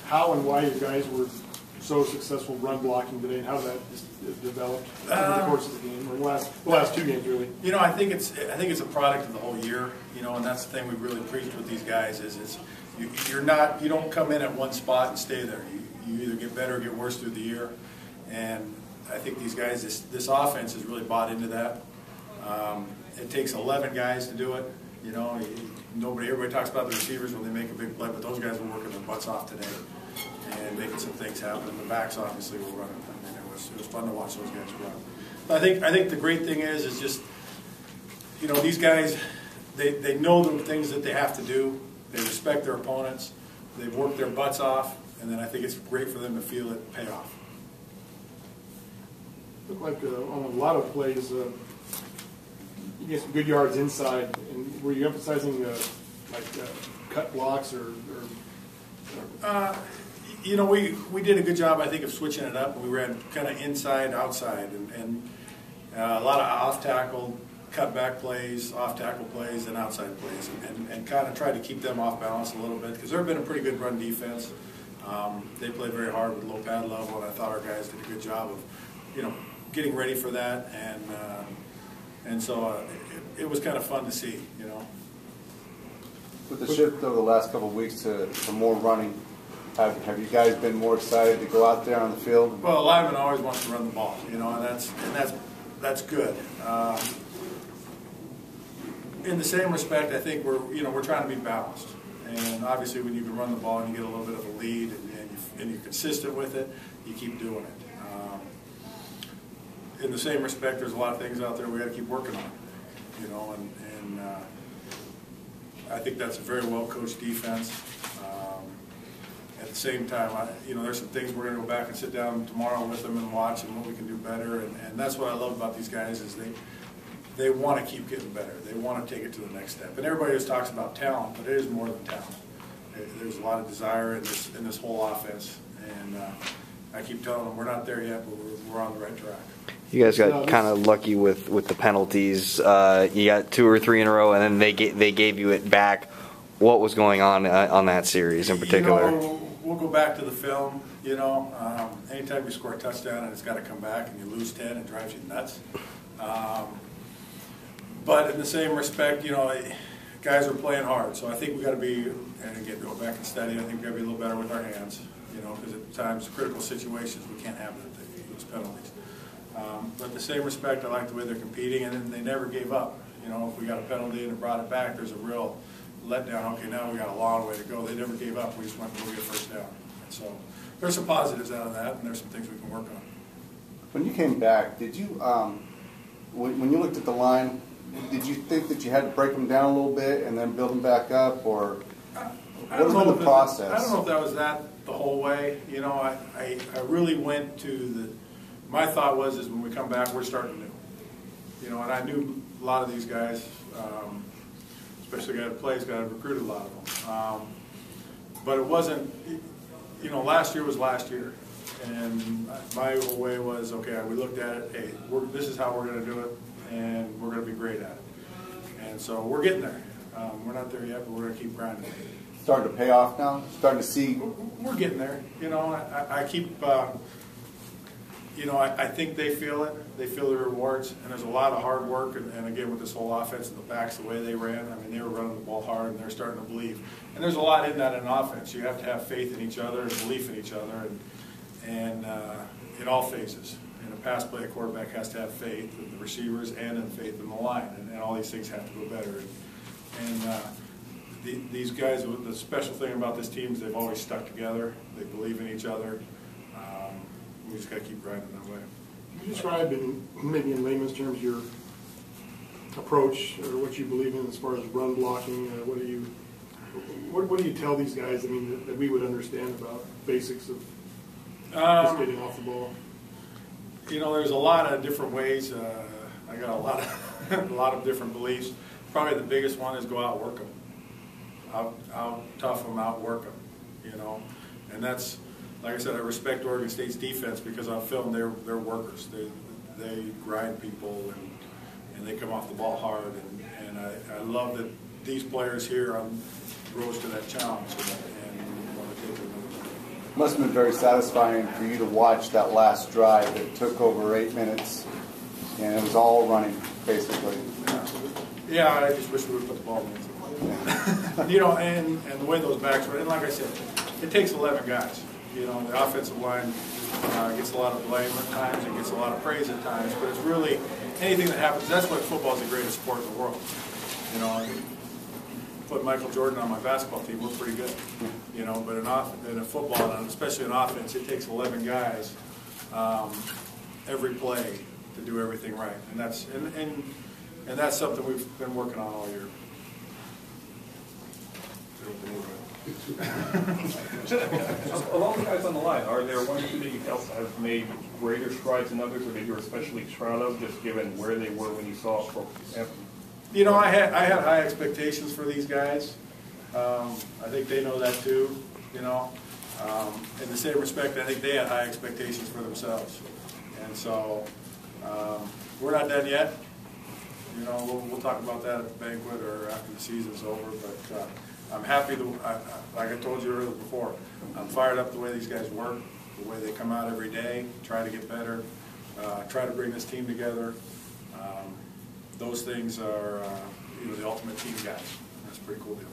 how and why you guys were so successful run blocking today, and how that developed over the course of the game, or the last two games, really? You know, I think it's a product of the whole year. You know, and that's the thing we've really preached with these guys is you don't come in at one spot and stay there. You either get better or get worse through the year, and I think these guys, this offense has really bought into that. It takes 11 guys to do it. You know, everybody talks about the receivers when they make a big play, but those guys were working their butts off today and making some things happen. The backs obviously were running. I mean, it was fun to watch those guys run. But I think the great thing is just, you know, these guys, they know the things that they have to do. They respect their opponents. They've worked their butts off, and then I think it's great for them to feel it pay off. Looked like on a lot of plays, you get some good yards inside. And were you emphasizing cut blocks or you know, we did a good job, I think, of switching it up. We ran kind of inside, outside, and a lot of off-tackle, cutback plays, off-tackle plays, and outside plays, and kind of tried to keep them off balance a little bit because they've been a pretty good run defense. They played very hard with low pad level, and I thought our guys did a good job of, you know, getting ready for that, and so it was kind of fun to see, you know. With the shift over the last couple of weeks to more running, have you guys been more excited to go out there on the field? Well, lineman always wants to run the ball, you know, and that's good. In the same respect, I think we're trying to be balanced, and obviously when you can run the ball and you get a little bit of a lead and you're consistent with it, you keep doing it. In the same respect, there's a lot of things out there we got to keep working on, you know, and I think that's a very well coached defense. At the same time, you know, there's some things we're going to go back and sit down tomorrow with them and watch and what we can do better. And that's what I love about these guys is they want to keep getting better. They want to take it to the next step. And everybody just talks about talent, but it is more than talent. There's a lot of desire in this whole offense. And I keep telling them we're not there yet, but we're on the right track. You guys got kind of lucky with the penalties. You got 2 or 3 in a row, and then they gave you it back. What was going on that series in particular? You know, we'll go back to the film. You know, anytime you score a touchdown and it's got to come back and you lose 10, it drives you nuts. But in the same respect, you know, guys are playing hard. So I think we got to be, and again, go back and study. I think we got to be a little better with our hands. You know, because at times, critical situations, we can't have those penalties. But in the same respect, I like the way they're competing, and they never gave up. You know, if we got a penalty and it brought it back, there's a real letdown. Okay, now we got a long way to go. They never gave up. We just went to go get first down. And so there's some positives out of that, and there's some things we can work on. When you came back, did you, when you looked at the line, did you think that you had to break them down a little bit and then build them back up, or what was the process? I don't know if that was that the whole way. You know, I really went to my thought was when we come back, we're starting new. You know, and I knew a lot of these guys, especially the guy that plays, got recruited a lot of them. But it wasn't, you know, last year was last year. And my whole way was, okay, we looked at it, hey, this is how we're going to do it, and we're going to be great at it. And so we're getting there. We're not there yet, but we're going to keep grinding. Starting to pay off now? Starting to see? We're getting there. You know, I keep, you know, I think they feel it. They feel the rewards. And there's a lot of hard work. And again, with this whole offense and the backs, the way they ran, I mean, they were running the ball hard, and they're starting to believe. And there's a lot in that in offense. You have to have faith in each other and belief in each other, and in all phases. In a pass play, a quarterback has to have faith in the receivers and in faith in the line. And all these things have to go better. These guys, the special thing about this team is they've always stuck together. They believe in each other. We just got to keep grinding that way. Can you describe, maybe in layman's terms, your approach or what you believe in as far as run blocking? What do you tell these guys? I mean, that we would understand about basics of just getting off the ball. You know, there's a lot of different ways. I got a lot of different beliefs. Probably the biggest one is go out and work them. Out tough them, outwork them. You know, and that's, like I said, I respect Oregon State's defense because on film they're workers. They grind people and they come off the ball hard. And I love that these players here rose to that challenge and want to take it another level. Must have been very satisfying for you to watch that last drive that took over 8 minutes, and it was all running, basically. Yeah, I just wish we would put the ball in. You know, and the way those backs were, and like I said, it takes 11 guys. You know, the offensive line gets a lot of blame at times, it gets a lot of praise at times, but it's really anything that happens. That's why football is the greatest sport in the world. You know, put Michael Jordan on my basketball team, we're pretty good. You know, but in a football, and especially in offense, it takes 11 guys every play to do everything right, and that's something we've been working on all year. Of all the guys on the line, are there one or two that you felt have made greater strides than others, or that you're especially proud of, just given where they were when you saw it? You know, I had high expectations for these guys. I think they know that too. You know, in the same respect, I think they had high expectations for themselves, and so we're not done yet. You know, we'll talk about that at the banquet or after the season's over, but. I'm happy, like I told you earlier before, I'm fired up the way these guys work, the way they come out every day, try to get better, try to bring this team together. Those things are, you know, the ultimate team guys. That's a pretty cool deal.